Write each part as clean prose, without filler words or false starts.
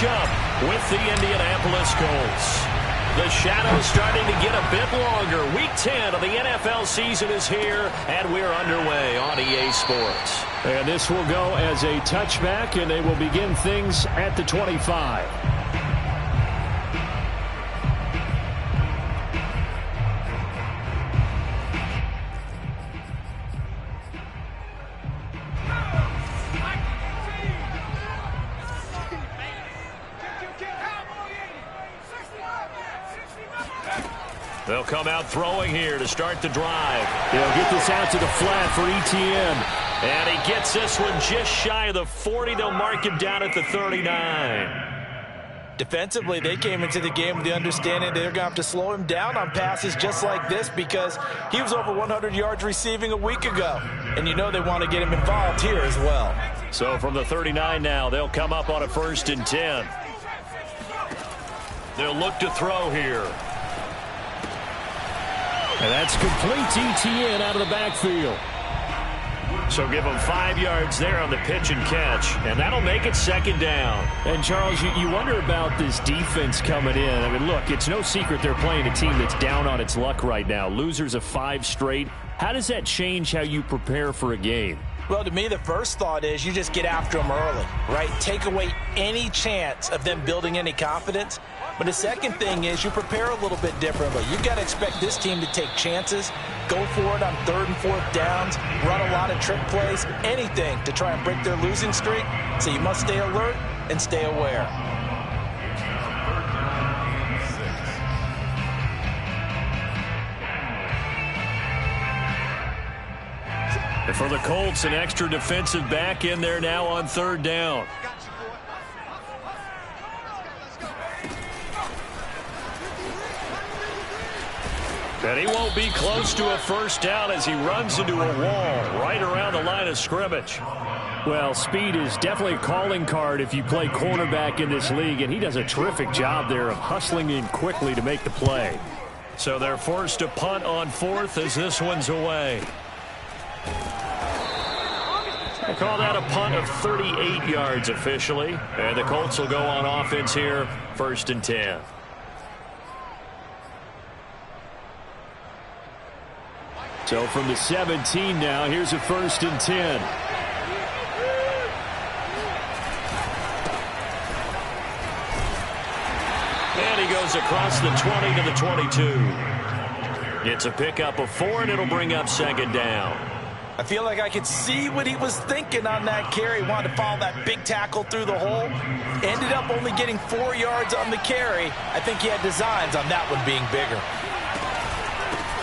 matchup with the Indianapolis Colts. The shadow's starting to get a bit longer. Week 10 of the NFL season is here, and we're underway on EA Sports. And this will go as a touchback, and they will begin things at the 25. They'll come out throwing here to start the drive. They'll get this out to the flat for ETN. And he gets this one just shy of the 40. They'll mark him down at the 39. Defensively, they came into the game with the understanding they're going to have to slow him down on passes just like this because he was over 100 yards receiving a week ago. And you know they want to get him involved here as well. So from the 39 now, they'll come up on a 1st and 10. They'll look to throw here. And that's complete to ETN out of the backfield. So give them 5 yards there on the pitch and catch, and that'll make it 2nd down. And, Charles, you wonder about this defense coming in. I mean, look, it's no secret they're playing a team that's down on its luck right now. Losers of 5 straight. How does that change how you prepare for a game? Well, to me, the first thought is you just get after them early, right? Take away any chance of them building any confidence. But the second thing is you prepare a little bit differently. You've got to expect this team to take chances, go for it on 3rd and 4th downs, run a lot of trick plays, anything to try and break their losing streak. So you must stay alert and stay aware. And for the Colts, an extra defensive back in there now on 3rd down. And he won't be close to a 1st down as he runs into a wall right around the line of scrimmage. Well, speed is definitely a calling card if you play cornerback in this league, and he does a terrific job there of hustling in quickly to make the play. So they're forced to punt on 4th as this one's away. I call that a punt of 38 yards officially. And the Colts will go on offense here, 1st and 10. So from the 17 now, here's a 1st and 10. And he goes across the 20 to the 22. It's a pickup of 4, and it'll bring up 2nd down. I feel like I could see what he was thinking on that carry. Wanted to follow that big tackle through the hole. Ended up only getting 4 yards on the carry. I think he had designs on that one being bigger.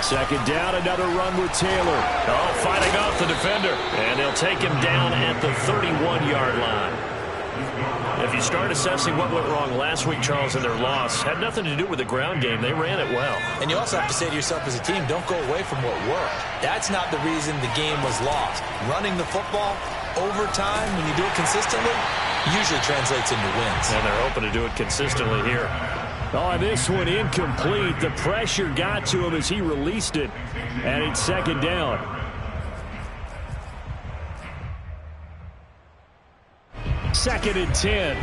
2nd down, another run with Taylor. Oh, fighting off the defender. And they'll take him down at the 31-yard line. If you start assessing what went wrong last week, Charles, in their loss, had nothing to do with the ground game. They ran it well. And you also have to say to yourself as a team, don't go away from what worked. That's not the reason the game was lost. Running the football over time, when you do it consistently, usually translates into wins. And they're hoping to do it consistently here. Oh, this one incomplete. The pressure got to him as he released it. And it's 2nd down. 2nd and 10.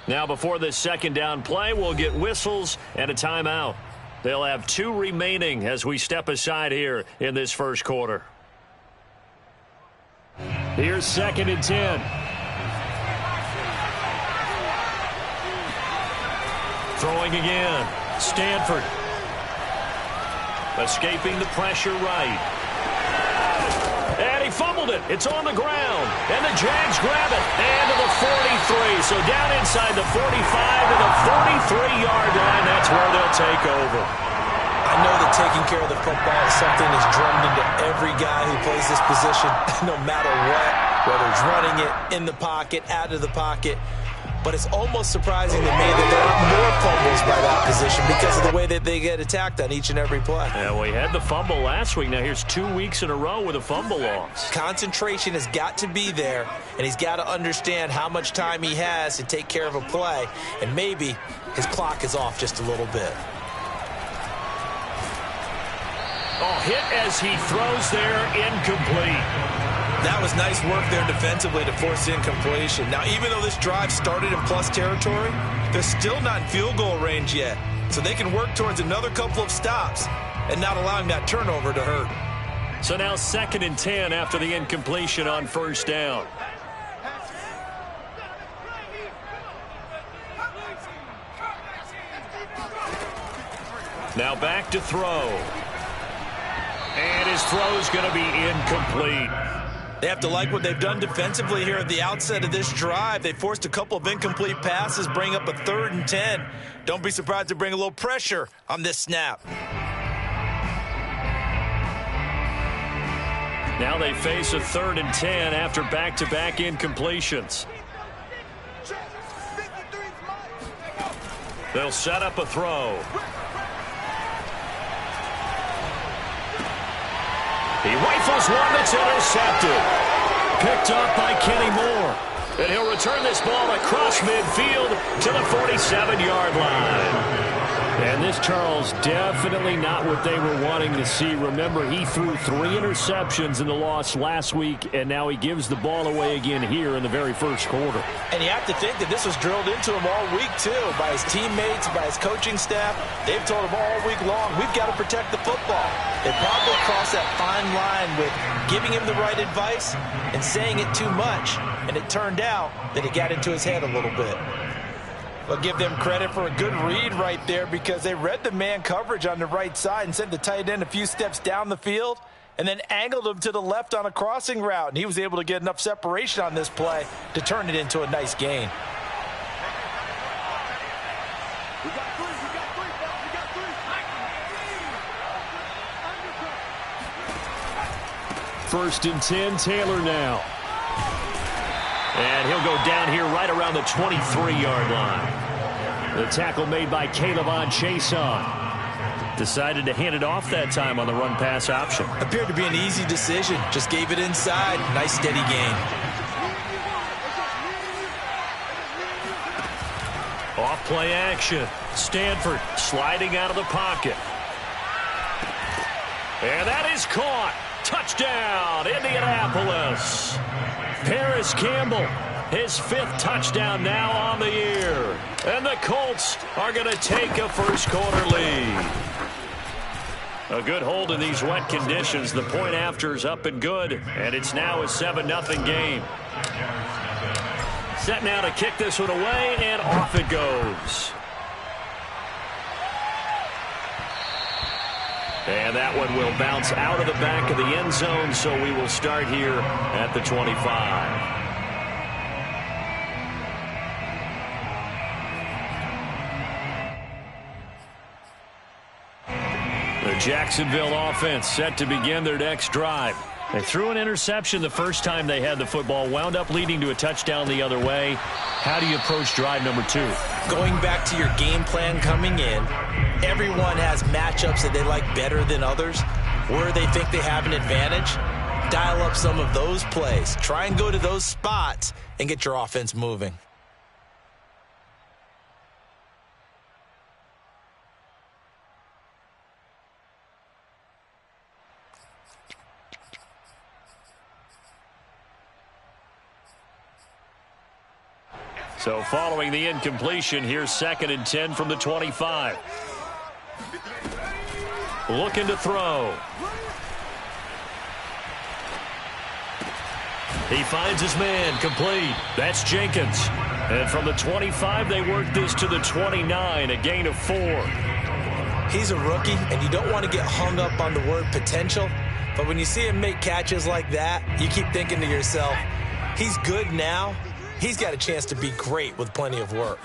Now before this 2nd down play, we'll get whistles and a timeout. They'll have 2 remaining as we step aside here in this 1st quarter. Here's 2nd and 10. Throwing again. Stanford. Escaping the pressure right. And he fumbled it. It's on the ground. And the Jags grab it. And to the 43. So down inside the 45 to the 43-yard line. That's where they'll take over. I know that taking care of the football is something that's drummed into every guy who plays this position, no matter what. whether he's running it, in the pocket, out of the pocket. But it's almost surprising to me that there aren't more fumbles by that position because of the way that they get attacked on each and every play. Yeah, well, he had the fumble last week. Now here's 2 weeks in a row with a fumble loss. Concentration has got to be there, and he's got to understand how much time he has to take care of a play, and maybe his clock is off just a little bit. Oh, hit as he throws there, incomplete. That was nice work there defensively to force incompletion. Now, even though this drive started in plus territory, they're still not in field goal range yet. So they can work towards another couple of stops and not allowing that turnover to hurt. So now 2nd and 10 after the incompletion on first down. Now back to throw. And his throw is going to be incomplete. They have to like what they've done defensively here at the outset of this drive. They forced a couple of incomplete passes, bring up a 3rd and 10. Don't be surprised to bring a little pressure on this snap. Now they face a 3rd and 10 after back-to-back incompletions. They'll set up a throw. He rifles one that's intercepted. Picked up by Kenny Moore. And he'll return this ball across midfield to the 47-yard line. And this, Charles, definitely not what they were wanting to see. Remember, he threw 3 interceptions in the loss last week, and now he gives the ball away again here in the very first quarter. And you have to think that this was drilled into him all week, too, by his teammates, by his coaching staff. They've told him all week long, we've got to protect the football. They probably crossed that fine line with giving him the right advice and saying it too much. And it turned out that it got into his head a little bit. I'll give them credit for a good read right there because they read the man coverage on the right side and sent the tight end a few steps down the field and then angled him to the left on a crossing route. And he was able to get enough separation on this play to turn it into a nice gain. First and 10, Taylor now. And he'll go down here right around the 23-yard line. The tackle made by Caleb on Chason. Decided to hand it off that time on the run-pass option. Appeared to be an easy decision. Just gave it inside. Nice steady gain. Off play action. Stanford sliding out of the pocket. And that is caught. Touchdown, Indianapolis. Paris Campbell, his 5th touchdown now on the year. And the Colts are going to take a first-quarter lead. A good hold in these wet conditions. The point after is up and good, and it's now a 7-0 game. Set now to kick this one away, and off it goes. And that one will bounce out of the back of the end zone, so we will start here at the 25. The Jacksonville offense set to begin their next drive. They threw an interception the first time they had the football, wound up leading to a touchdown the other way. How do you approach drive number 2? Going back to your game plan coming in, everyone has matchups that they like better than others, where they think they have an advantage. Dial up some of those plays. Try and go to those spots and get your offense moving. So following the incompletion, here's 2nd and 10 from the 25. Looking to throw. He finds his man, complete. That's Jenkins. And from the 25, they work this to the 29, a gain of 4. He's a rookie, and you don't want to get hung up on the word potential. But when you see him make catches like that, you keep thinking to yourself, he's good now. He's got a chance to be great with plenty of work.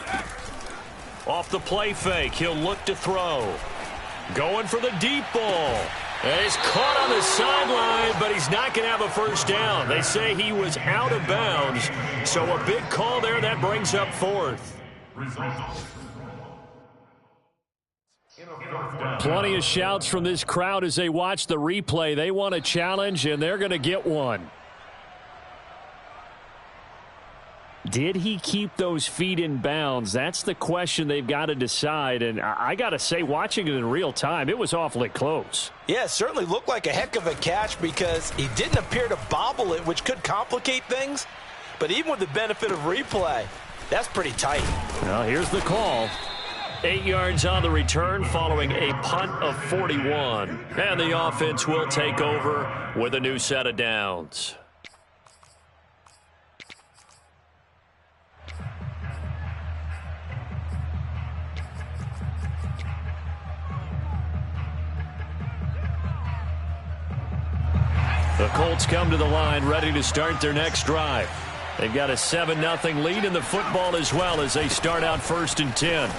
Off the play fake, he'll look to throw. Going for the deep ball. And he's caught on the sideline, but he's not going to have a first down. They say he was out of bounds, so a big call there that brings up fourth. Plenty of shouts from this crowd as they watch the replay. They want a challenge, and they're going to get one. Did he keep those feet in bounds? That's the question they've got to decide. And I got to say, watching it in real time, it was awfully close. Yeah, it certainly looked like a heck of a catch because he didn't appear to bobble it, which could complicate things. But even with the benefit of replay, that's pretty tight. Well, here's the call. 8 yards on the return following a punt of 41. And the offense will take over with a new set of downs. The Colts come to the line ready to start their next drive. They've got a 7-0 lead in the football as well as they start out 1st and 10.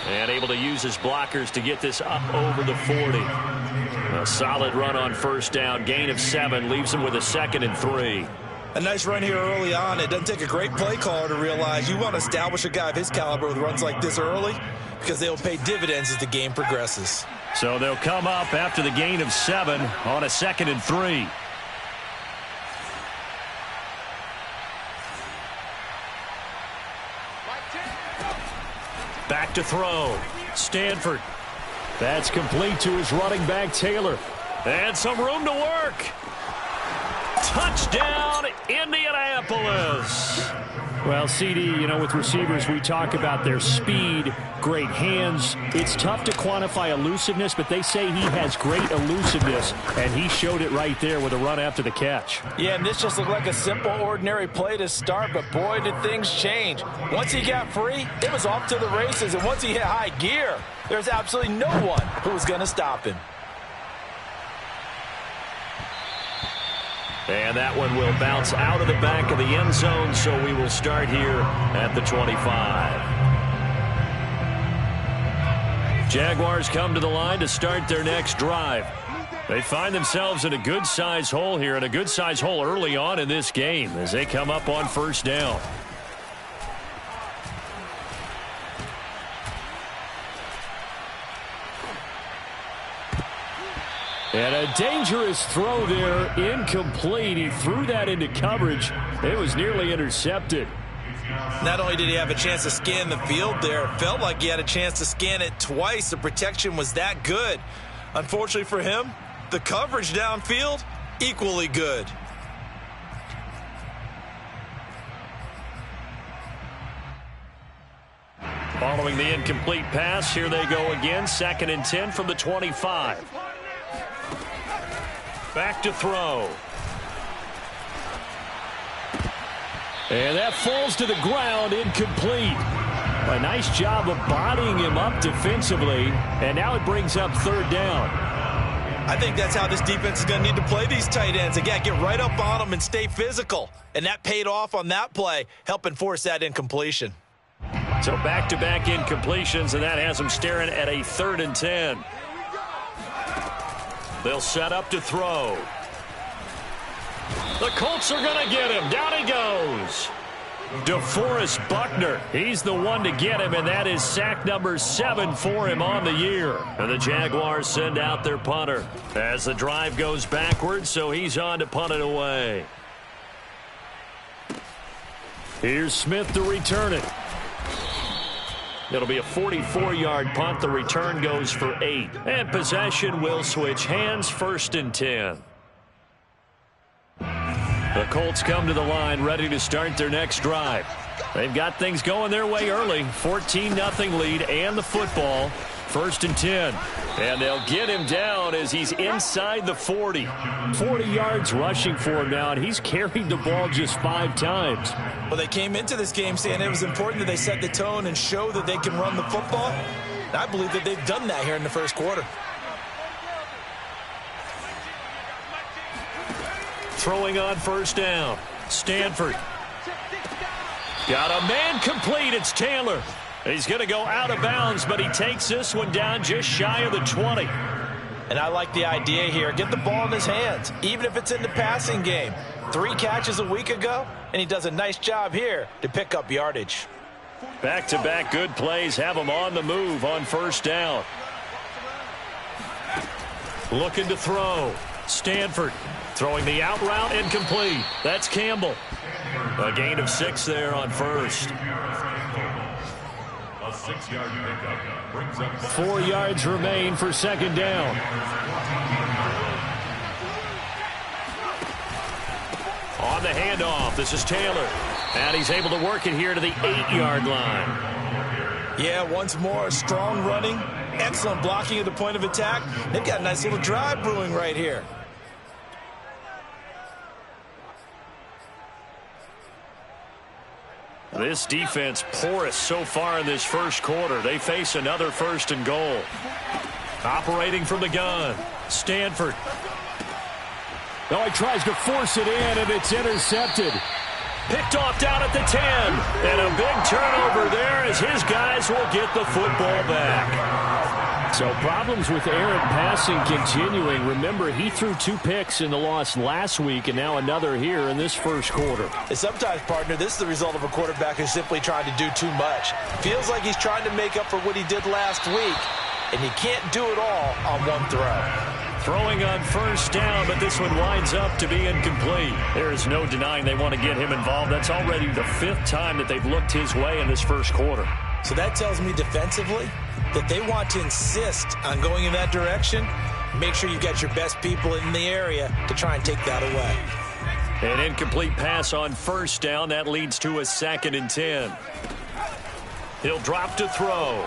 And able to use his blockers to get this up over the 40. A solid run on first down. Gain of 7 leaves him with a 2nd and 3. A nice run here early on. It doesn't take a great play caller to realize you want to establish a guy of his caliber with runs like this early because they'll pay dividends as the game progresses. So they'll come up after the gain of 7 on a 2nd and 3. Back to throw. Stanford. That's complete to his running back, Taylor. And some room to work. Touchdown, Indianapolis. Well, CD, you know, with receivers, we talk about their speed, great hands. It's tough to quantify elusiveness, but they say he has great elusiveness, and he showed it right there with a run after the catch. Yeah, and this just looked like a simple, ordinary play to start, but boy, did things change. Once he got free, it was off to the races, and once he hit high gear, there's absolutely no one who was going to stop him. And that one will bounce out of the back of the end zone, so we will start here at the 25. Jaguars come to the line to start their next drive. They find themselves in a good-sized hole here, and a good-sized hole early on in this game as they come up on first down. And a dangerous throw there, incomplete. He threw that into coverage. It was nearly intercepted. Not only did he have a chance to scan the field there, it felt like he had a chance to scan it twice. The protection was that good. Unfortunately for him, the coverage downfield, equally good. Following the incomplete pass, here they go again. 2nd and 10 from the 25. Back to throw. And that falls to the ground, incomplete. A nice job of bodying him up defensively, and now it brings up 3rd down. I think that's how this defense is going to need to play these tight ends. Again, get right up on them and stay physical. And that paid off on that play, helping force that incompletion. So back-to-back incompletions, and that has them staring at a 3rd and 10. They'll set up to throw. The Colts are going to get him. Down he goes. DeForest Buckner. He's the one to get him, and that is sack number 7 for him on the year. And the Jaguars send out their punter as the drive goes backwards, so he's on to punt it away. Here's Smith to return it. It'll be a 44-yard punt. The return goes for 8. And possession will switch hands, 1st and 10. The Colts come to the line ready to start their next drive. They've got things going their way early. 14-0 lead and the football. 1st and 10. And they'll get him down as he's inside the 40. 40 yards rushing for him now, and he's carried the ball just 5 times. Well, they came into this game saying it was important that they set the tone and show that they can run the football. And I believe that they've done that here in the first quarter. Throwing on first down. Stanford. Got a man complete. It's Taylor. He's going to go out of bounds, but he takes this one down just shy of the 20. And I like the idea here. Get the ball in his hands, even if it's in the passing game. 3 catches a week ago, and he does a nice job here to pick up yardage. Back-to-back good plays have him on the move on first down. Looking to throw. Stanford throwing the out route, incomplete. That's Campbell. A gain of 6 there on first. A 6-yard pickup brings up 4 yards remain for second down. On the handoff, this is Taylor. And he's able to work it here to the 8-yard line. Yeah, once more, strong running, excellent blocking at the point of attack. They've got a nice little drive brewing right here. This defense porous so far in this first quarter. They face another first and goal. Operating from the gun, Stanford. Oh, he tries to force it in, and it's intercepted. Picked off down at the 10. And a big turnover there as his guys will get the football back. So problems with errant passing continuing. Remember, he threw 2 picks in the loss last week, and now another here in this first quarter. And sometimes, partner, this is the result of a quarterback who's simply trying to do too much. Feels like he's trying to make up for what he did last week, and he can't do it all on one throw. Throwing on first down, but this one winds up to be incomplete. There is no denying they want to get him involved. That's already the 5th time that they've looked his way in this first quarter. So that tells me defensively that they want to insist on going in that direction. Make sure you've got your best people in the area to try and take that away. An incomplete pass on first down. That leads to a 2nd and 10. He'll drop to throw.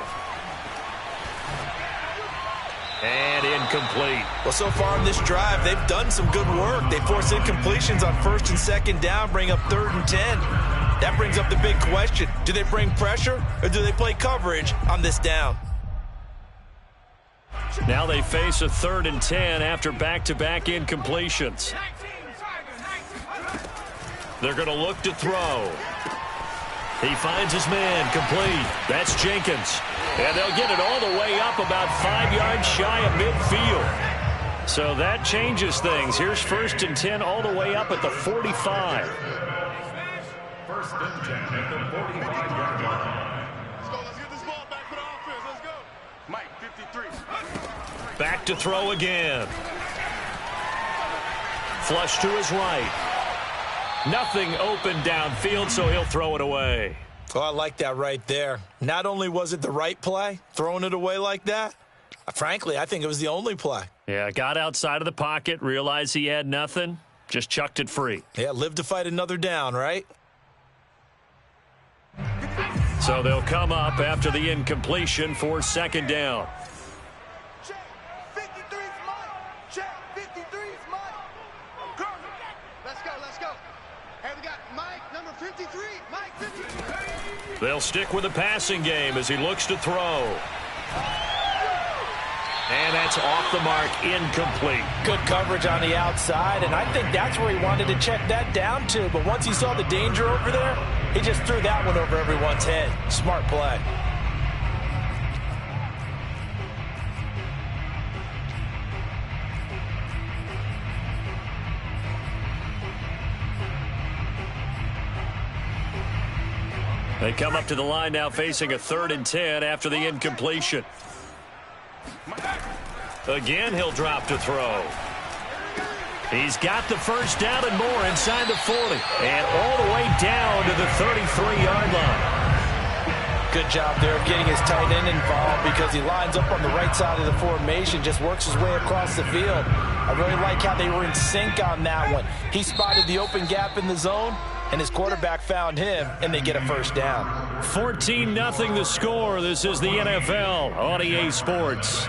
And incomplete. Well, so far in this drive, they've done some good work. They force incompletions on 1st and 2nd down, bring up 3rd and 10. That brings up the big question. Do they bring pressure or do they play coverage on this down? Now they face a 3rd and 10 after back-to-back incompletions. They're going to look to throw. He finds his man, complete. That's Jenkins. And they'll get it all the way up about 5 yards shy of midfield. So that changes things. Here's 1st and 10 all the way up at the 45. 1st and 10 at the 45-yard line. Let's get this ball back for the offense. Let's go. Mike, 53. Back to throw again. Flush to his right. Nothing open downfield, so he'll throw it away. Oh, I like that right there. Not only was it the right play, throwing it away like that, frankly, I think it was the only play. Yeah, got outside of the pocket, realized he had nothing, just chucked it free. Yeah, live to fight another down, right? So they'll come up after the incompletion for 2nd down. Check. 53's Mike. Check. 53's Mike. Let's go. Let's go. Hey, we got Mike, number 53. Mike, 53. They'll stick with the passing game as he looks to throw. And that's off the mark, incomplete. Good coverage on the outside, and I think that's where he wanted to check that down to. But once he saw the danger over there, he just threw that one over everyone's head. Smart play. They come up to the line now facing a 3rd and 10 after the incompletion. Again, he'll drop to throw. He's got the first down and more inside the 40. And all the way down to the 33-yard line. Good job there of getting his tight end involved because he lines up on the right side of the formation, just works his way across the field. I really like how they were in sync on that one. He spotted the open gap in the zone, and his quarterback found him, and they get a first down. 14-0 the score. This is the NFL on EA Sports.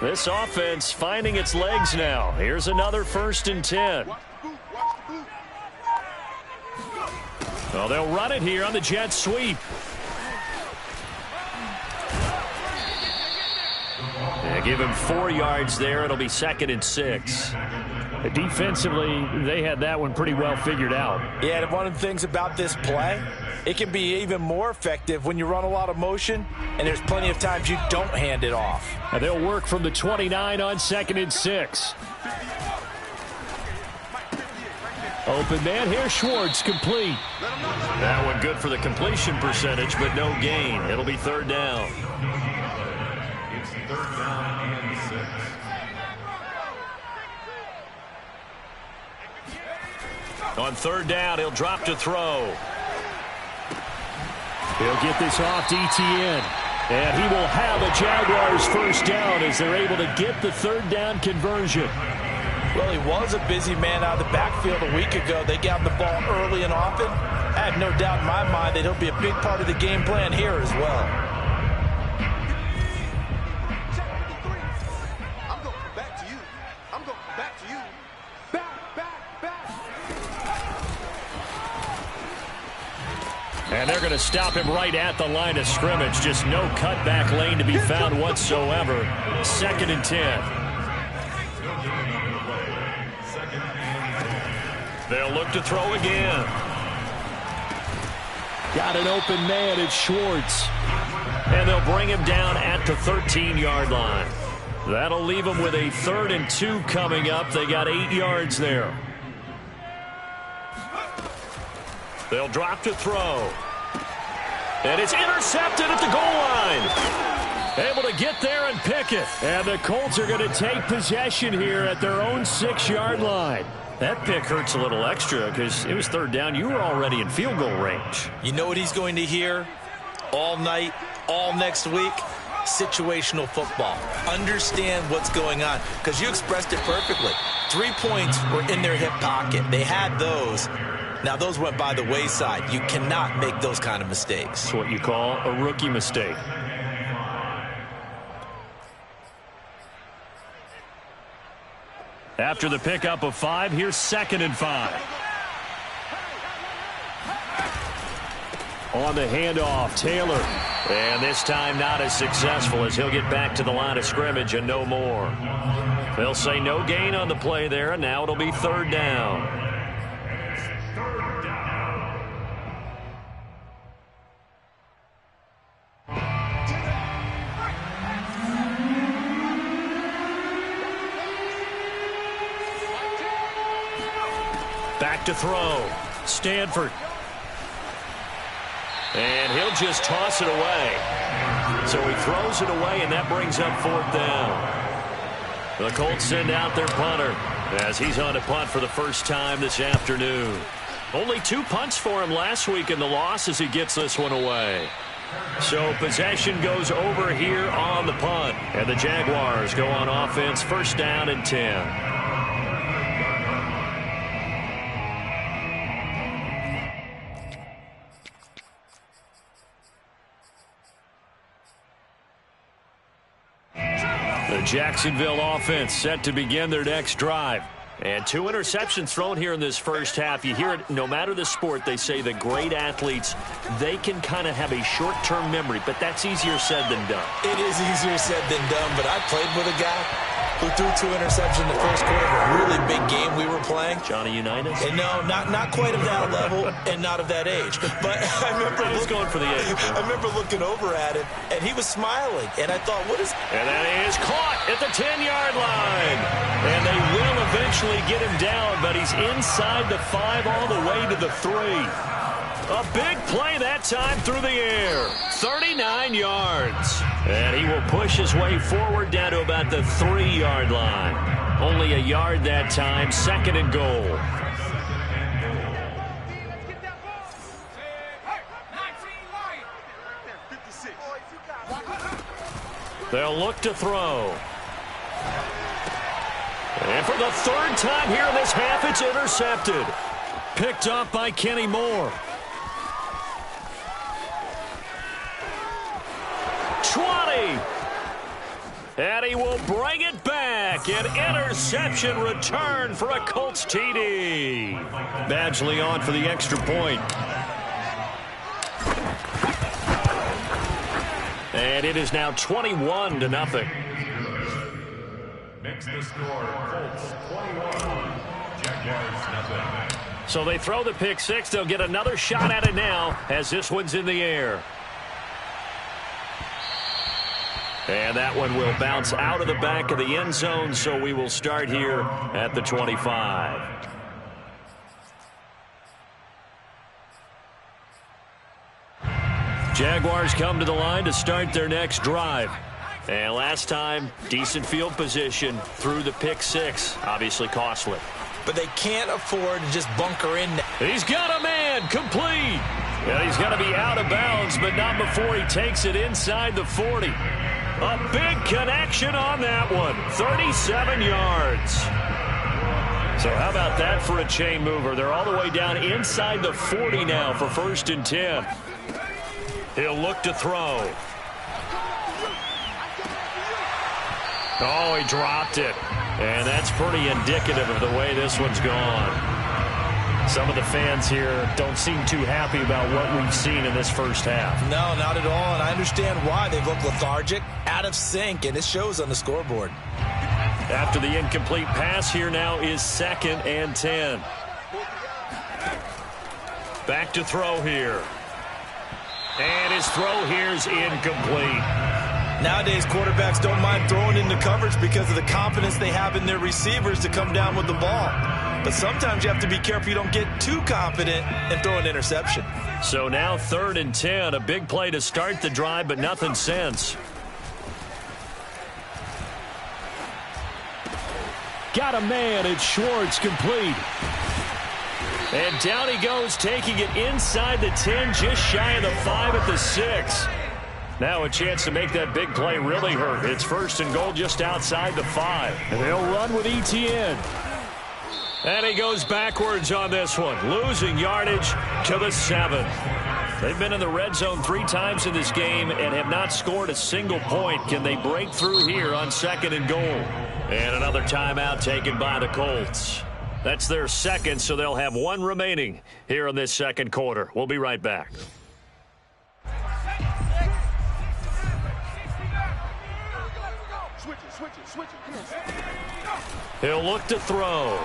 This offense finding its legs now. Here's another 1st and 10. Well, they'll run it here on the jet sweep. Yeah, give him 4 yards there. It'll be 2nd and 6. Defensively, they had that one pretty well figured out. Yeah, and one of the things about this play, it can be even more effective when you run a lot of motion, and there's plenty of times you don't hand it off. Now they'll work from the 29 on 2nd and 6. Open man here, Schwartz, complete. That one good for the completion percentage, but no gain. It'll be 3rd down. It's 3rd down and 6. On 3rd down, he'll drop to throw. He'll get this off DTN. And he will have a Jaguars 1st down as they're able to get the 3rd down conversion. Well, he was a busy man out of the backfield a week ago. They got the ball early and often. I have no doubt in my mind that he'll be a big part of the game plan here as well. I'm going back to you. I'm going back to you. Back. And they're going to stop him right at the line of scrimmage. Just no cutback lane to be found whatsoever. 2nd and 10. They'll look to throw again. Got an open man, it's Schwartz. And they'll bring him down at the 13-yard line. That'll leave them with a 3rd and 2 coming up. They got 8 yards there. They'll drop to throw. And it's intercepted at the goal line. Able to get there and pick it. And the Colts are going to take possession here at their own 6-yard line. That pick hurts a little extra because it was 3rd down. You were already in field goal range. You know what he's going to hear all night, all next week? Situational football. Understand what's going on, because you expressed it perfectly. 3 points were in their hip pocket. They had those. Now, those went by the wayside. You cannot make those kind of mistakes. It's what you call a rookie mistake. After the pickup of 5, here's 2nd and 5. On the handoff, Taylor. And this time not as successful as he'll get back to the line of scrimmage and no more. They'll say no gain on the play there, and now it'll be 3rd down. Back to throw. Stanford. And he'll just toss it away. So he throws it away, and that brings up 4th down. The Colts send out their punter as he's on to punt for the first time this afternoon. Only 2 punts for him last week in the loss as he gets this one away. So possession goes over here on the punt. And the Jaguars go on offense, 1st down and 10. The Jacksonville offense set to begin their next drive. And 2 interceptions thrown here in this first half. You hear it, no matter the sport, they say the great athletes, they can kind of have a short-term memory, but that's easier said than done. It is easier said than done, but I played with a guy who threw 2 interceptions in the first quarter of a really big game we were playing. Johnny Unitas? And no, not quite of that level and not of that age. But I remember going for the age. I remember looking over at him, and he was smiling. And I thought, what is... And that is caught at the 10-yard line. And they will eventually get him down, but he's inside the 5 all the way to the 3. A big play that time through the air. 39 yards. And he will push his way forward down to about the 3-yard line. Only a yard that time, 2nd and goal. They'll look to throw. And for the 3rd time here in this half, it's intercepted. Picked up by Kenny Moore. 20. And he will bring it back. An interception return for a Colts TD. Badgley on for the extra point. And it is now 21-0. Makes the score Colts 21, Jaguars nothing. So they throw the pick six. They'll get another shot at it now as this one's in the air. And that one will bounce out of the back of the end zone, so we will start here at the 25. Jaguars come to the line to start their next drive. And last time, decent field position through the pick six. Obviously costly. But they can't afford to just bunker in. He's got a man, complete. And he's got to be out of bounds, but not before he takes it inside the 40. A big connection on that one. 37 yards. So how about that for a chain mover? They're all the way down inside the 40 now for 1st and 10. He'll look to throw. Oh, he dropped it. And that's pretty indicative of the way this one's gone. Some of the fans here don't seem too happy about what we've seen in this first half. No, not at all, and I understand why. They've looked lethargic, out of sync, and it shows on the scoreboard. After the incomplete pass, here now is 2nd and 10. Back to throw here. And his throw here's incomplete. Nowadays, quarterbacks don't mind throwing into coverage because of the confidence they have in their receivers to come down with the ball. But sometimes you have to be careful you don't get too confident and throw an interception. So now 3rd and 10, a big play to start the drive, but nothing since. Got a man, it's Schwartz, complete. And down he goes, taking it inside the 10, just shy of the 5 at the 6. Now a chance to make that big play really hurt. It's 1st and goal just outside the 5. And they'll run with ETN. And he goes backwards on this one, losing yardage to the 7. They've been in the red zone 3 times in this game and have not scored a single point. Can they break through here on 2nd and goal? And another timeout taken by the Colts. That's their 2nd, so they'll have 1 remaining here in this 2nd quarter. We'll be right back. He'll look to throw.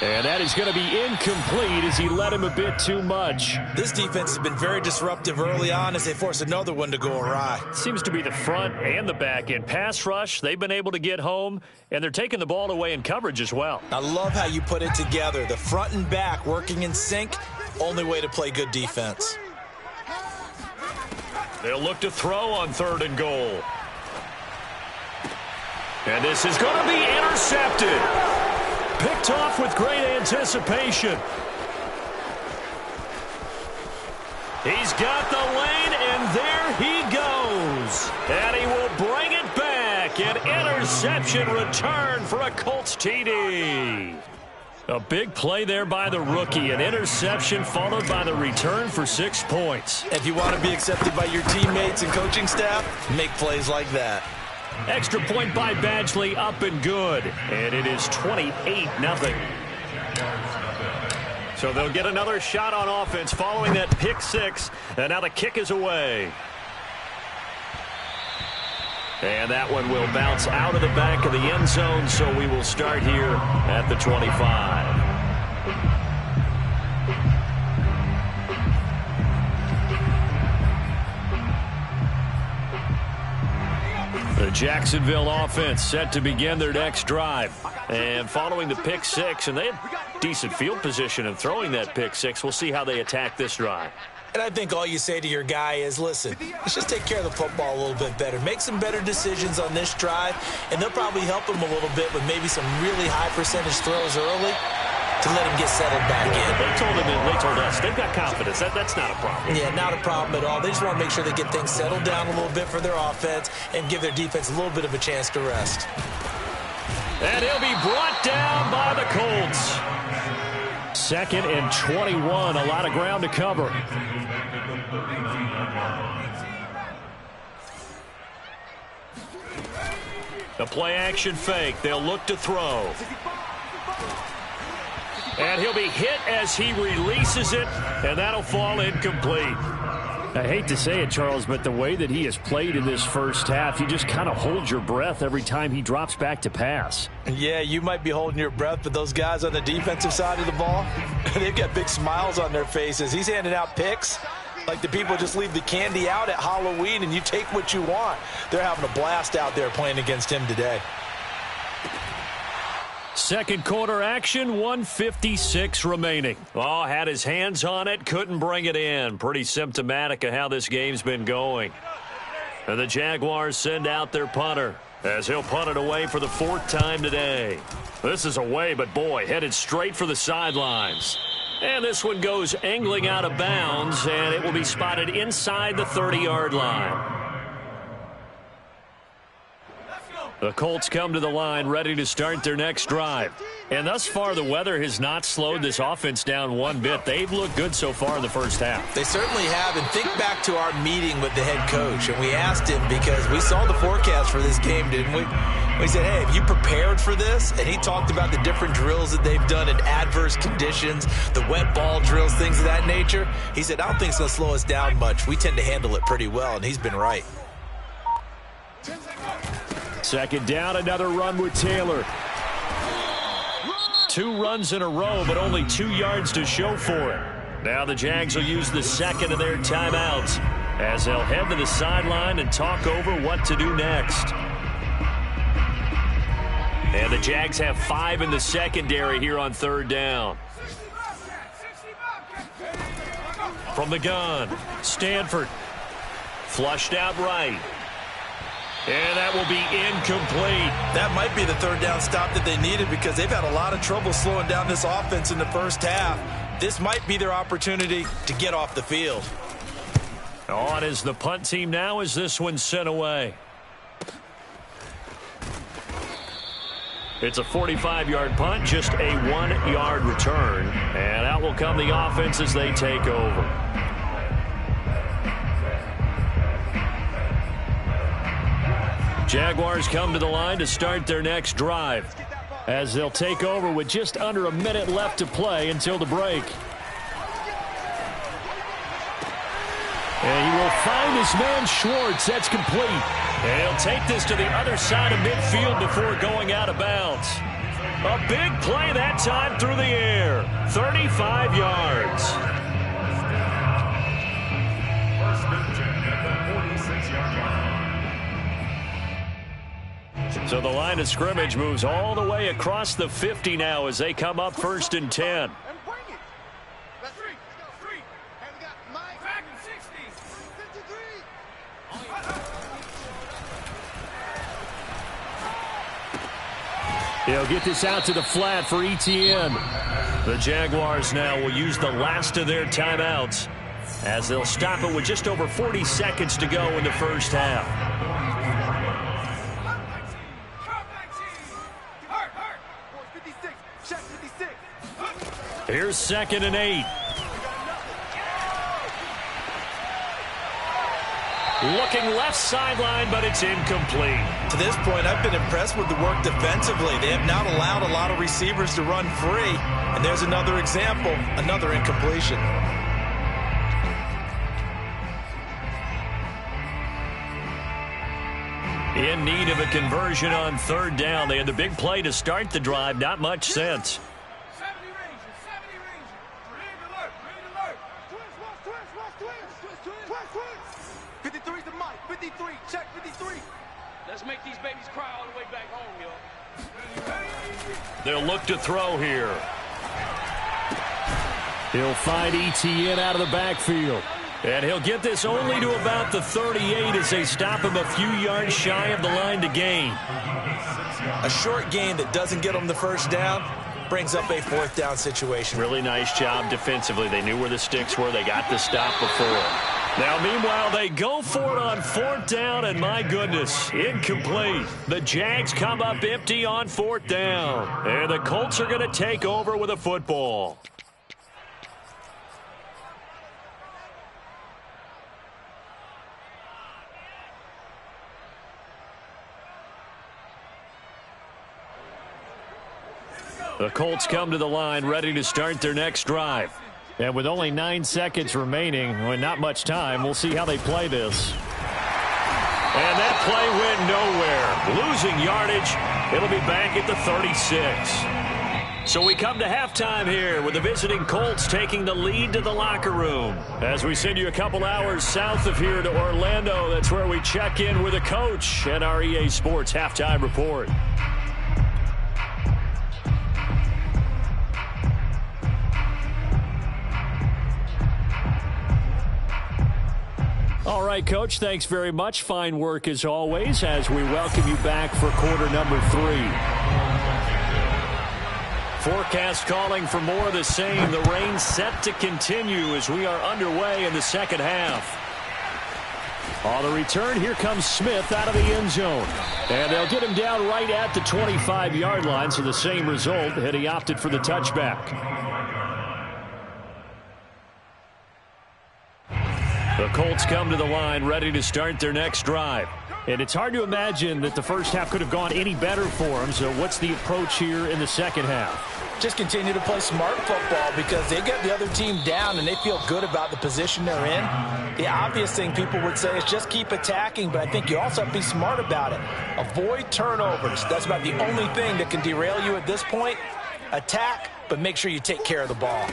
And that is going to be incomplete as he led him a bit too much. This defense has been very disruptive early on as they force another one to go awry. Seems to be the front and the back end. Pass rush, they've been able to get home, and they're taking the ball away in coverage as well. I love how you put it together. The front and back working in sync, only way to play good defense. They'll look to throw on 3rd and goal. And this is going to be intercepted. Picked off with great anticipation. He's got the lane, and there he goes. And he will bring it back. An interception return for a Colts TD. A big play there by the rookie. An interception followed by the return for 6 points. If you want to be accepted by your teammates and coaching staff, make plays like that. Extra point by Badgley, up and good. And it is 28-0. So they'll get another shot on offense following that pick 6. And now the kick is away. And that one will bounce out of the back of the end zone, so we will start here at the 25. The Jacksonville offense set to begin their next drive. And following the pick 6, and they have decent field position in throwing that pick 6. We'll see how they attack this drive. And I think all you say to your guy is, listen, let's just take care of the football a little bit better. Make some better decisions on this drive, and they'll probably help him a little bit with maybe some really high percentage throws early to let him get settled back in. They told us they've got confidence. That's not a problem. Yeah, not a problem at all. They just want to make sure they get things settled down a little bit for their offense and give their defense a little bit of a chance to rest. And he'll be brought down by the Colts. 2nd and 21, a lot of ground to cover. The play-action fake. They'll look to throw. And he'll be hit as he releases it, and that'll fall incomplete. I hate to say it, Charles, but the way that he has played in this first half, you just kind of hold your breath every time he drops back to pass. Yeah, you might be holding your breath, but those guys on the defensive side of the ball, they've got big smiles on their faces. He's handing out picks like the people just leave the candy out at Halloween and you take what you want. They're having a blast out there playing against him today. Second quarter action, 1:56 remaining. Oh, had his hands on it, couldn't bring it in. Pretty symptomatic of how this game's been going. And the Jaguars send out their punter as he'll punt it away for the 4th time today. This is away, but boy, headed straight for the sidelines. And this one goes angling out of bounds, and it will be spotted inside the 30-yard line. The Colts come to the line ready to start their next drive. And thus far, the weather has not slowed this offense down one bit. They've looked good so far in the first half. They certainly have. And think back to our meeting with the head coach. And we asked him because we saw the forecast for this game, didn't we? We said, hey, have you prepared for this? And he talked about the different drills that they've done in adverse conditions, the wet ball drills, things of that nature. He said, I don't think it's going to slow us down much. We tend to handle it pretty well, and he's been right. Second down, another run with Taylor. 2 runs in a row, but only 2 yards to show for it. Now the Jags will use the second of their timeouts as they'll head to the sideline and talk over what to do next. And the Jags have 5 in the secondary here on 3rd down. From the gun, Stanford. Flushed out right. And that will be incomplete. That might be the 3rd down stop that they needed because they've had a lot of trouble slowing down this offense in the first half. This might be their opportunity to get off the field. On is the punt team now as this one's sent away. It's a 45-yard punt, just a 1-yard return. And out will come the offense as they take over. Jaguars come to the line to start their next drive as they'll take over with just under a minute left to play until the break. And he will find his man Schwartz. That's complete. And he'll take this to the other side of midfield before going out of bounds. A big play that time through the air. 35 yards. First and 10 at the 46-yard line. So the line of scrimmage moves all the way across the 50 now as they come up 1st and 10. And bring it. That's 3. Let's go. 3. And we got Mike. Back in 60. 53. He'll get this out to the flat for ETN. The Jaguars now will use the last of their timeouts as they'll stop it with just over 40 seconds to go in the first half. Here's 2nd and 8. Looking left sideline, but it's incomplete. To this point, I've been impressed with the work defensively. They have not allowed a lot of receivers to run free. And there's another example, another incompletion. In need of a conversion on 3rd down. They had the big play to start the drive. Not much sense. 53's the mic. 53. Check 53. Let's make these babies cry all the way back home, yo. They'll look to throw here. He'll find ETN out of the backfield. And he'll get this only to about the 38 as they stop him a few yards shy of the line to gain. A short gain that doesn't get them the first down brings up a 4th down situation. Really nice job defensively. They knew where the sticks were. They got the stop before. Now, meanwhile, they go for it on 4th down, and my goodness, incomplete. The Jags come up empty on 4th down, and the Colts are going to take over with a football. The Colts come to the line ready to start their next drive. And with only 9 seconds remaining, well, not much time, we'll see how they play this. And that play went nowhere. Losing yardage. It'll be back at the 36. So we come to halftime here with the visiting Colts taking the lead to the locker room. As we send you a couple hours south of here to Orlando, that's where we check in with a coach and our EA Sports Halftime Report. All right, Coach, thanks very much. Fine work as always as we welcome you back for quarter number 3. Forecast calling for more of the same. The rain set to continue as we are underway in the second half. On the return, here comes Smith out of the end zone. And they'll get him down right at the 25-yard line, so the same result, and he opted for the touchback. The Colts come to the line ready to start their next drive. And it's hard to imagine that the first half could have gone any better for them. So what's the approach here in the second half? Just continue to play smart football because they get the other team down and they feel good about the position they're in. The obvious thing people would say is just keep attacking, but I think you also have to be smart about it. Avoid turnovers. That's about the only thing that can derail you at this point. Attack, but make sure you take care of the ball.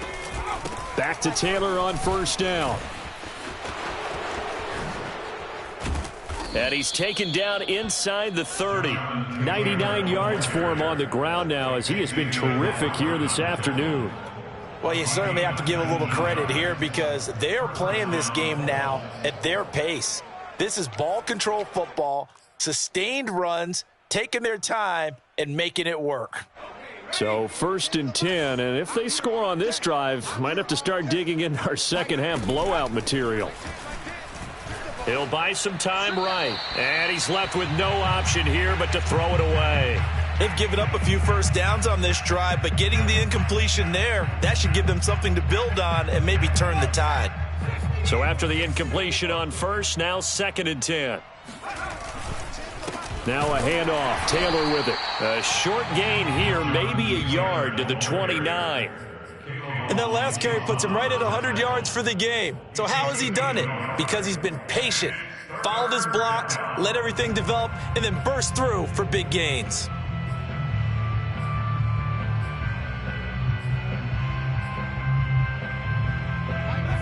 Back to Taylor on first down. And he's taken down inside the 30. 99 yards for him on the ground now as he has been terrific here this afternoon. Well, you certainly have to give a little credit here because they're playing this game now at their pace. This is ball control football, sustained runs, taking their time, and making it work. So 1st and 10, and if they score on this drive, might have to start digging in our second half blowout material. He'll buy some time right. And he's left with no option here but to throw it away. They've given up a few first downs on this drive, but getting the incompletion there, that should give them something to build on and maybe turn the tide. So after the incompletion on first, now 2nd and 10. Now a handoff. Taylor with it. A short gain here, maybe a yard to the 29. And that last carry puts him right at 100 yards for the game. So how has he done it? Because he's been patient, followed his blocks, let everything develop, and then burst through for big gains.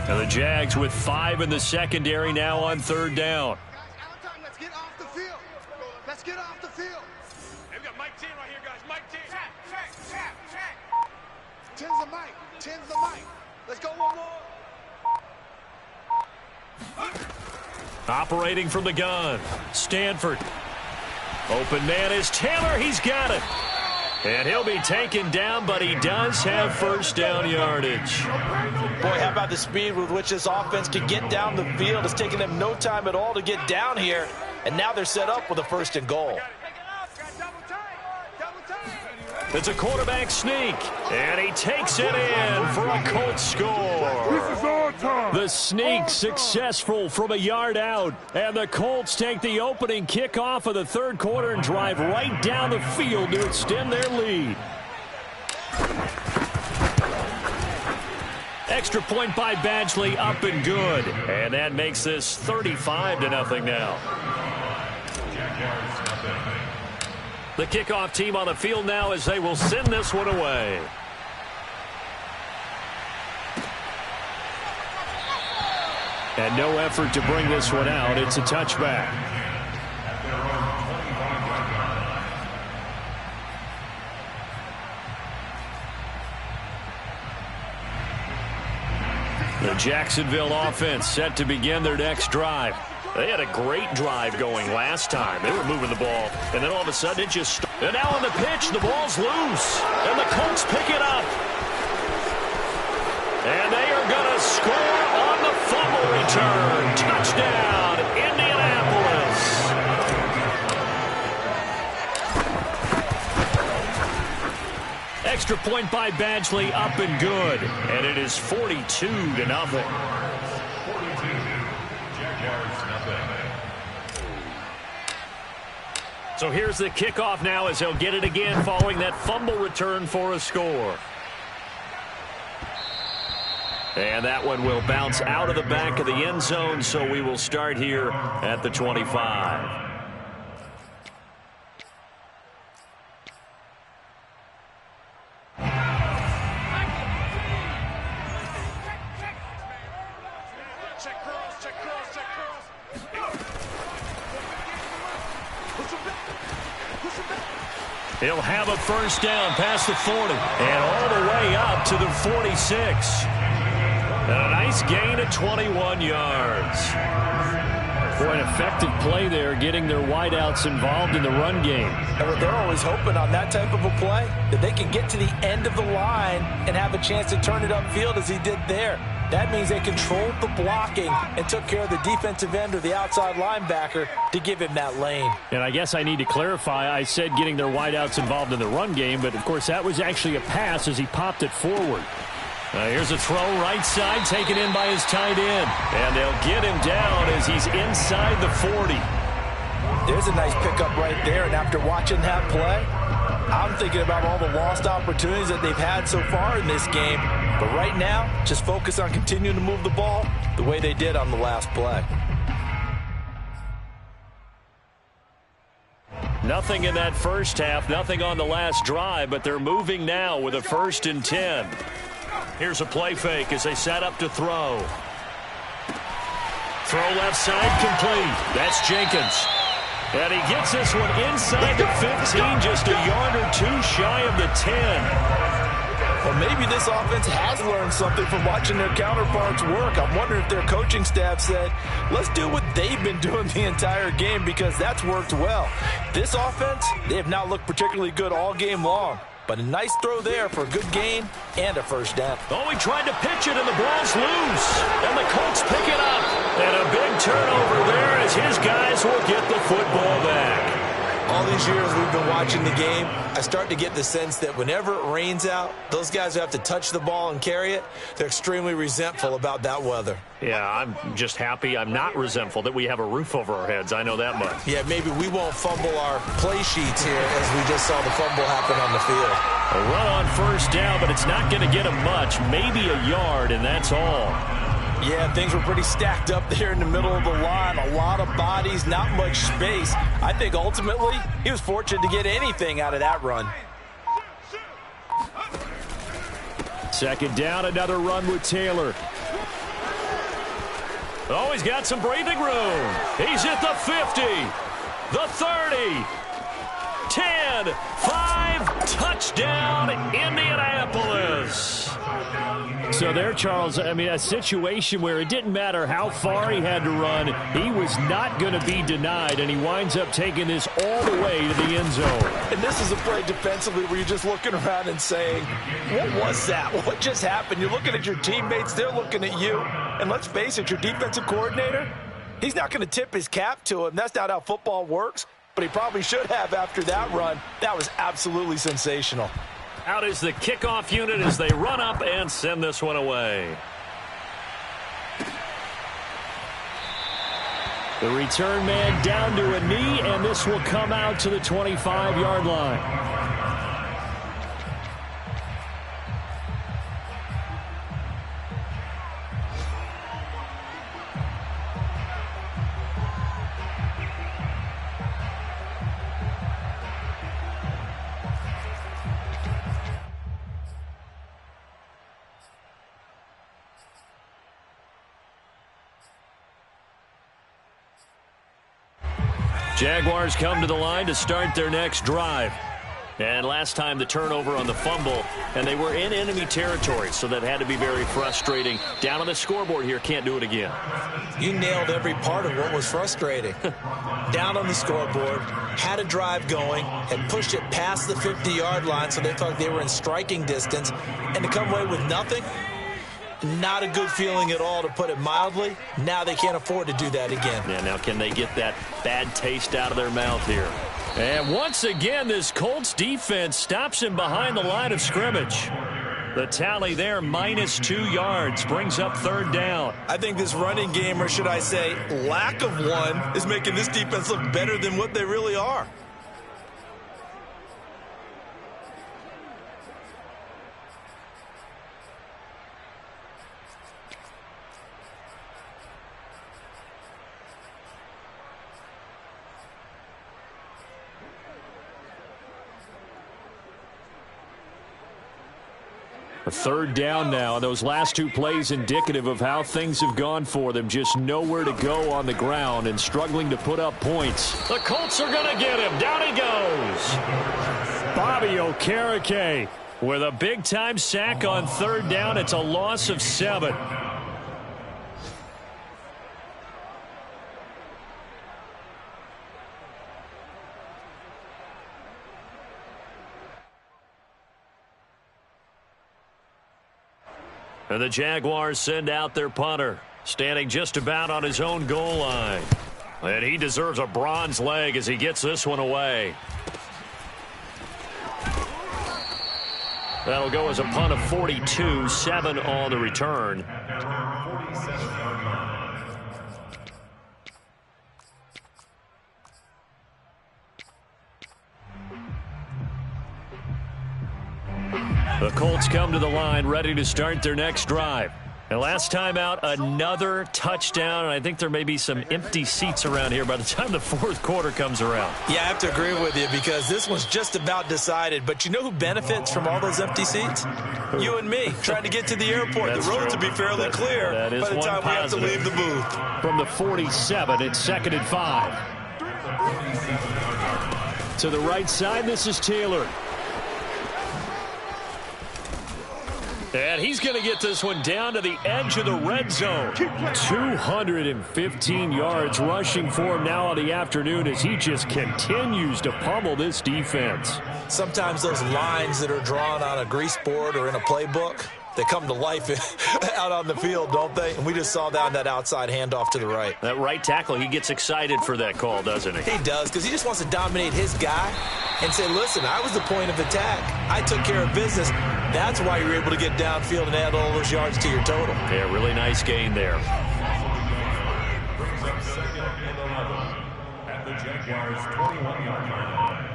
And the Jags with 5 in the secondary now on 3rd down. Let's get off the field. Let's get off the field. Hey, we got Mike 10 right here, guys. Mike 10. Check. 10's the mic. 10's the mic. Let's go one more. Operating from the gun. Stanford. Open man is Taylor. He's got it. And he'll be taken down, but he does have first down yardage. Boy, how about the speed with which this offense can get down the field? It's taken them no time at all to get down here. And now they're set up with a 1st and goal. It's a quarterback sneak, and he takes it in for a Colts score. This is our time. The sneak successful from a yard out, and the Colts take the opening kickoff of the 3rd quarter and drive right down the field to extend their lead. Extra point by Badgley, up and good. And that makes this 35-0 now. The kickoff team on the field now as they will send this one away. And no effort to bring this one out. It's a touchback. The Jacksonville offense set to begin their next drive. They had a great drive going last time. They were moving the ball, and then all of a sudden it just... And now on the pitch, the ball's loose, and the Colts pick it up. And they are going to score on the fumble return. Touchdown, Indianapolis. Extra point by Badgley, up and good. And it is 42-0. So here's the kickoff now as he'll get it again following that fumble return for a score. And that one will bounce out of the back of the end zone, so we will start here at the 25. He'll have a first down past the 40 and all the way up to the 46. And a nice gain of 21 yards. For an effective play there, getting their wideouts involved in the run game. And they're always hoping on that type of a play that they can get to the end of the line and have a chance to turn it upfield as he did there. That means they controlled the blocking and took care of the defensive end or the outside linebacker to give him that lane. And I guess I need to clarify, I said getting their wideouts involved in the run game, but of course that was actually a pass as he popped it forward. Here's a throw right side taken in by his tight end. And they'll get him down as he's inside the 40. There's a nice pickup right there, and after watching that play, I'm thinking about all the lost opportunities that they've had so far in this game. But right now, just focus on continuing to move the ball the way they did on the last play. Nothing in that first half, nothing on the last drive, but they're moving now with a 1st and 10. Here's a play fake as they set up to throw. Throw left side complete. That's Jenkins. And he gets this one inside the 15, just a yard or two shy of the 10. Well, maybe this offense has learned something from watching their counterparts work. I'm wondering if their coaching staff said, let's do what they've been doing the entire game because that's worked well. This offense, they have not looked particularly good all game long. But a nice throw there for a good gain and a first down. Oh, he tried to pitch it, and the ball's loose. And the Colts pick it up. And a big turnover there as his guys will get the football back. All these years we've been watching the game, I start to get the sense that whenever it rains out, those guys who have to touch the ball and carry it, they're extremely resentful about that weather. Yeah, I'm just happy I'm not resentful that we have a roof over our heads. I know that much. Yeah, maybe we won't fumble our play sheets here as we just saw the fumble happen on the field. A run on first down, but it's not going to get him much, maybe a yard, and that's all. Yeah, things were pretty stacked up there in the middle of the line. A lot of bodies, not much space. I think ultimately he was fortunate to get anything out of that run. Second down, another run with Taylor. Oh, he's got some breathing room. He's at the 50, the 30, 10, 5, touchdown, Indianapolis. So there, Charles, I mean, a situation where it didn't matter how far he had to run, he was not going to be denied, and he winds up taking this all the way to the end zone. And this is a play defensively where you're just looking around and saying, what was that? What just happened? You're looking at your teammates, they're looking at you. And let's face it, your defensive coordinator, he's not going to tip his cap to him. That's not how football works, but he probably should have after that run. That was absolutely sensational. Out is the kickoff unit as they run up and send this one away. The return man down to a knee, and this will come out to the 25-yard line. Jaguars come to the line to start their next drive. And last time the turnover on the fumble, and they were in enemy territory, so that had to be very frustrating. Down on the scoreboard here, can't do it again. You nailed every part of what was frustrating. Down on the scoreboard, had a drive going, had pushed it past the 50-yard line so they thought they were in striking distance, and to come away with nothing, not a good feeling at all, to put it mildly. Now they can't afford to do that again. Yeah, now can they get that bad taste out of their mouth here? And once again, this Colts defense stops him behind the line of scrimmage. The tally there, -2 yards, brings up third down. I think this running game, or should I say lack of one, is making this defense look better than what they really are. A third down now. Those last two plays indicative of how things have gone for them. Just nowhere to go on the ground and struggling to put up points. The Colts are going to get him. Down he goes. Bobby Okereke with a big-time sack on third down. It's a loss of 7. And the Jaguars send out their punter, standing just about on his own goal line. And he deserves a bronze leg as he gets this one away. That'll go as a punt of 42, 7 on the return. The Colts come to the line ready to start their next drive. And last time out, another touchdown. And I think there may be some empty seats around here by the time the fourth quarter comes around. Yeah, I have to agree with you because this one's just about decided. But you know who benefits from all those empty seats? You and me, trying to get to the airport. The roads will be fairly clear by the time we have to leave the booth. From the 47, it's 2nd and 5. To the right side, this is Taylor. And he's going to get this one down to the edge of the red zone. 215 yards rushing for him now on the afternoon as he just continues to pummel this defense. Sometimes those lines that are drawn on a grease board or in a playbook, they come to life out on the field, don't they? And we just saw that on that outside handoff to the right. That right tackle, he gets excited for that call, doesn't he? He does, because he just wants to dominate his guy and say, listen, I was the point of attack. I took care of business. That's why you're able to get downfield and add all those yards to your total. Yeah, really nice gain there. Brings up 2nd and 11 at the Jaguars' 21-yard line.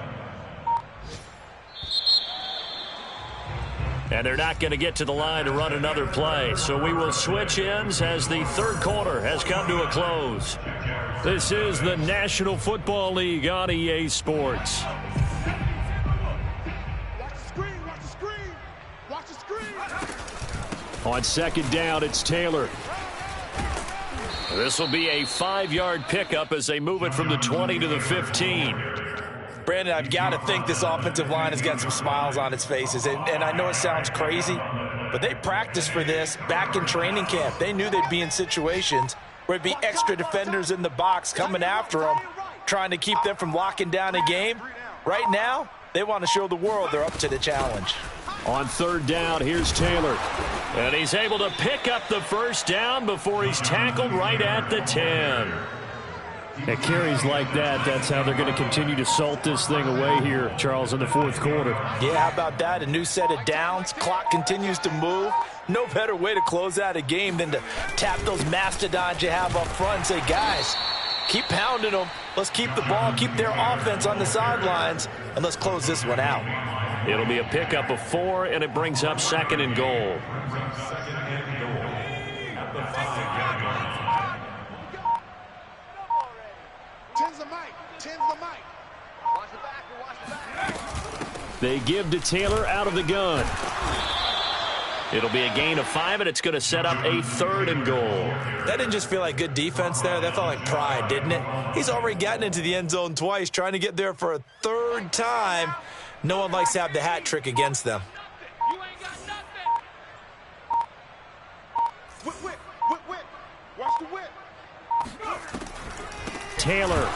And they're not going to get to the line to run another play. So we will switch ends as the third quarter has come to a close. This is the National Football League on EA Sports. On 2nd down, it's Taylor. This will be a 5-yard pickup as they move it from the 20 to the 15. Brandon, I've got to think this offensive line has got some smiles on its faces. And I know it sounds crazy, but they practiced for this back in training camp. They knew they'd be in situations where it'd be extra defenders in the box coming after them, trying to keep them from locking down a game. Right now, they want to show the world they're up to the challenge. On 3rd down, here's Taylor. And he's able to pick up the first down before he's tackled right at the 10. At carries like that, that's how they're going to continue to salt this thing away here, Charles, in the fourth quarter. Yeah, how about that? A new set of downs. Clock continues to move. No better way to close out a game than to tap those mastodons you have up front and say, guys, keep pounding them. Let's keep the ball, keep their offense on the sidelines, and let's close this one out. It'll be a pickup of 4, and it brings up 2nd and goal. They give to Taylor out of the gun. It'll be a gain of 5, and it's going to set up a 3rd and goal. That didn't just feel like good defense there. That felt like pride, didn't it? He's already gotten into the end zone twice, trying to get there for a 3rd time. No one likes to have the hat trick against them. You ain't got nothing. Whip. Watch the whip. Taylor,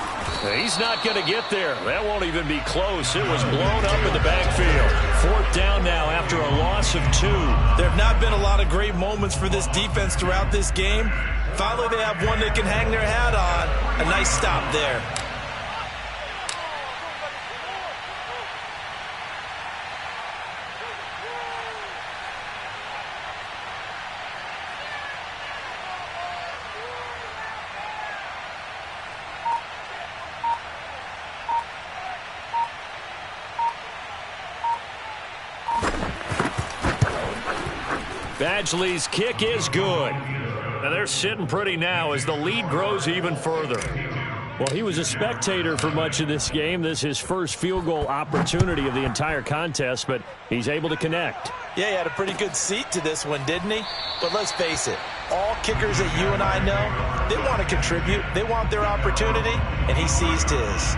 he's not going to get there. That won't even be close. It was blown up in the backfield. 4th down now after a loss of 2. There have not been a lot of great moments for this defense throughout this game. Finally, they have one they can hang their hat on. A nice stop there. Badgley's kick is good. And they're sitting pretty now as the lead grows even further. Well, he was a spectator for much of this game. This is his first field goal opportunity of the entire contest, but he's able to connect. Yeah, he had a pretty good seat to this one, didn't he? But let's face it, all kickers that you and I know, they want to contribute. They want their opportunity, and he seized his.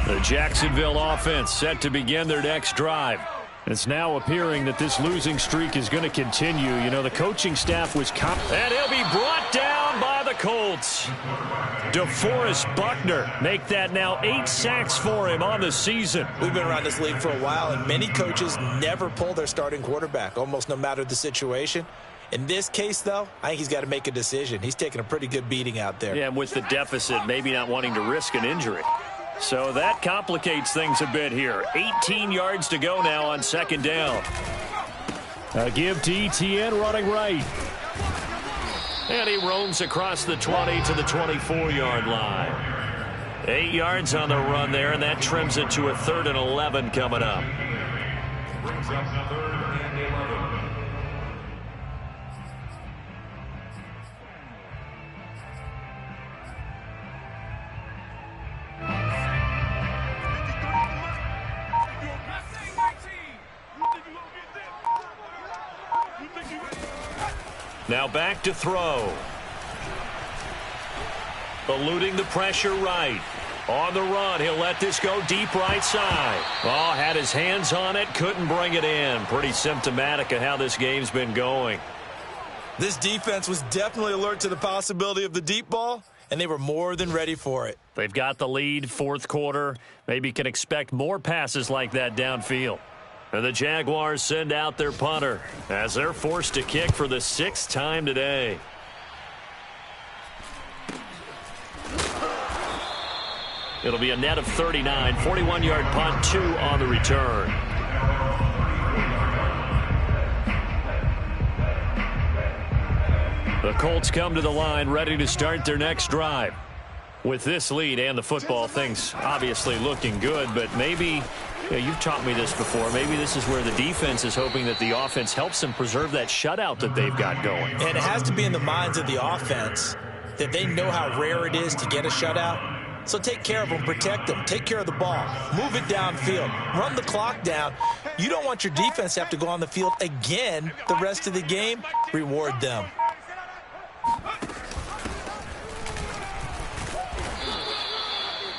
The Jacksonville offense set to begin their next drive. It's now appearing that this losing streak is going to continue. You know, the coaching staff was and he'll be brought down by the Colts. DeForest Buckner make that now 8 sacks for him on the season. We've been around this league for a while, and many coaches never pull their starting quarterback, almost no matter the situation. In this case, though, I think he's got to make a decision. He's taking a pretty good beating out there. Yeah, and with the deficit, maybe not wanting to risk an injury. So that complicates things a bit here. 18 yards to go now on second down. A give to Etienne running right. And he roams across the 20 to the 24-yard line. 8 yards on the run there, and that trims it to a 3rd and 11 coming up. Brings up 3rd and 11. Now back to throw. Eluding the pressure right. On the run, he'll let this go deep right side. Oh, had his hands on it, couldn't bring it in. Pretty symptomatic of how this game's been going. This defense was definitely alert to the possibility of the deep ball, and they were more than ready for it. They've got the lead, 4th quarter. Maybe can expect more passes like that downfield. And the Jaguars send out their punter as they're forced to kick for the 6th time today. It'll be a net of 39, 41-yard punt, 2 on the return. The Colts come to the line ready to start their next drive. With this lead and the football, things obviously looking good, but maybe, you've taught me this before, maybe this is where the defense is hoping that the offense helps them preserve that shutout that they've got going. And it has to be in the minds of the offense that they know how rare it is to get a shutout. So take care of them, protect them, take care of the ball, move it downfield, run the clock down. You don't want your defense to have to go on the field again the rest of the game. Reward them.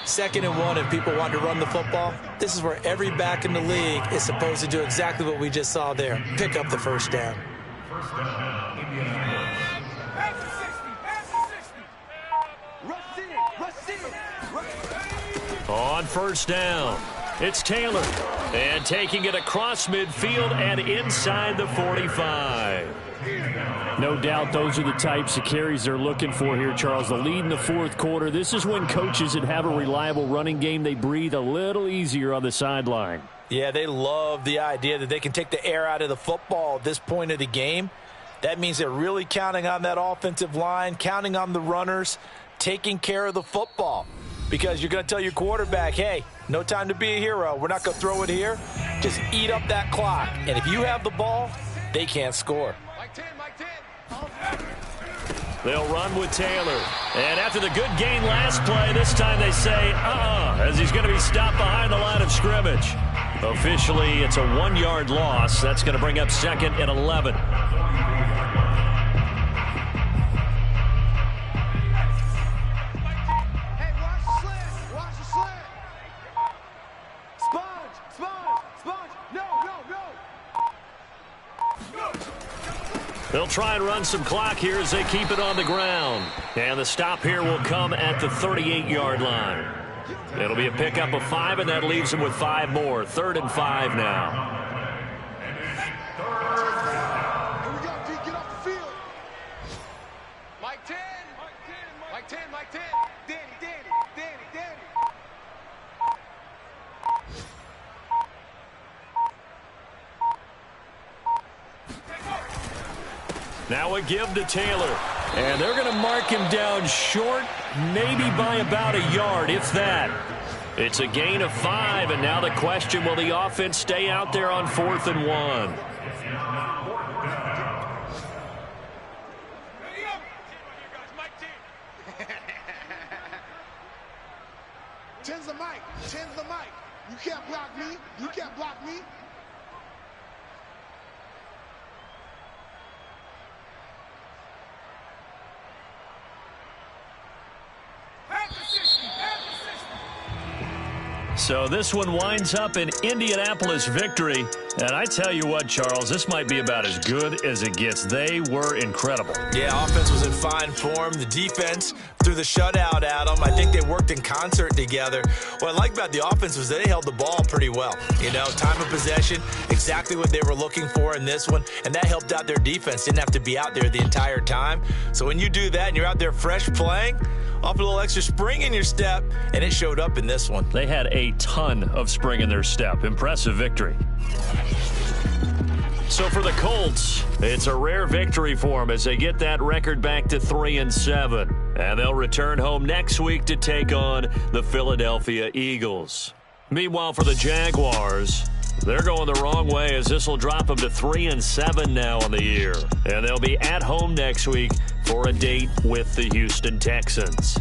Second and 1, if people want to run the football, this is where every back in the league is supposed to do exactly what we just saw there. Pick up the first down. First down, Indianapolis. On first down, it's Taylor. And taking it across midfield and inside the 45. No doubt those are the types of carries they're looking for here, Charles. The lead in the 4th quarter. This is when coaches that have a reliable running game, they breathe a little easier on the sideline. Yeah, they love the idea that they can take the air out of the football at this point of the game. That means they're really counting on that offensive line, counting on the runners, taking care of the football. Because you're going to tell your quarterback, hey, no time to be a hero. We're not going to throw it here. Just eat up that clock. And if you have the ball, they can't score. They'll run with Taylor. And after the good gain last play, this time they say, as he's going to be stopped behind the line of scrimmage. Officially, it's a 1-yard loss. That's going to bring up 2nd and 11. They'll try and run some clock here as they keep it on the ground. And the stop here will come at the 38-yard line. It'll be a pickup of 5, and that leaves them with 5 more. 3rd and 5 now. Here we go, D. Get off the field. Mike 10. Mike 10. Mike 10. Danny. Now a give to Taylor. And they're going to mark him down short, maybe by about a yard, if that. It's a gain of 5, and now the question, will the offense stay out there on 4th and 1? Tens the mic. Tens the mic. You can't block me. You can't block me. So this one winds up an Indianapolis victory. And I tell you what, Charles, this might be about as good as it gets. They were incredible. Yeah, offense was in fine form. The defense threw the shutout at them. I think they worked in concert together. What I like about the offense was they held the ball pretty well. You know, time of possession, exactly what they were looking for in this one. And that helped out their defense. Didn't have to be out there the entire time. So when you do that and you're out there fresh playing, off a little extra spring in your step, and it showed up in this one. They had a ton of spring in their step. Impressive victory. So for the Colts, it's a rare victory for them as they get that record back to 3-7. And they'll return home next week to take on the Philadelphia Eagles. Meanwhile, for the Jaguars, they're going the wrong way as this will drop them to 3-7 now on the year. And they'll be at home next week for a date with the Houston Texans.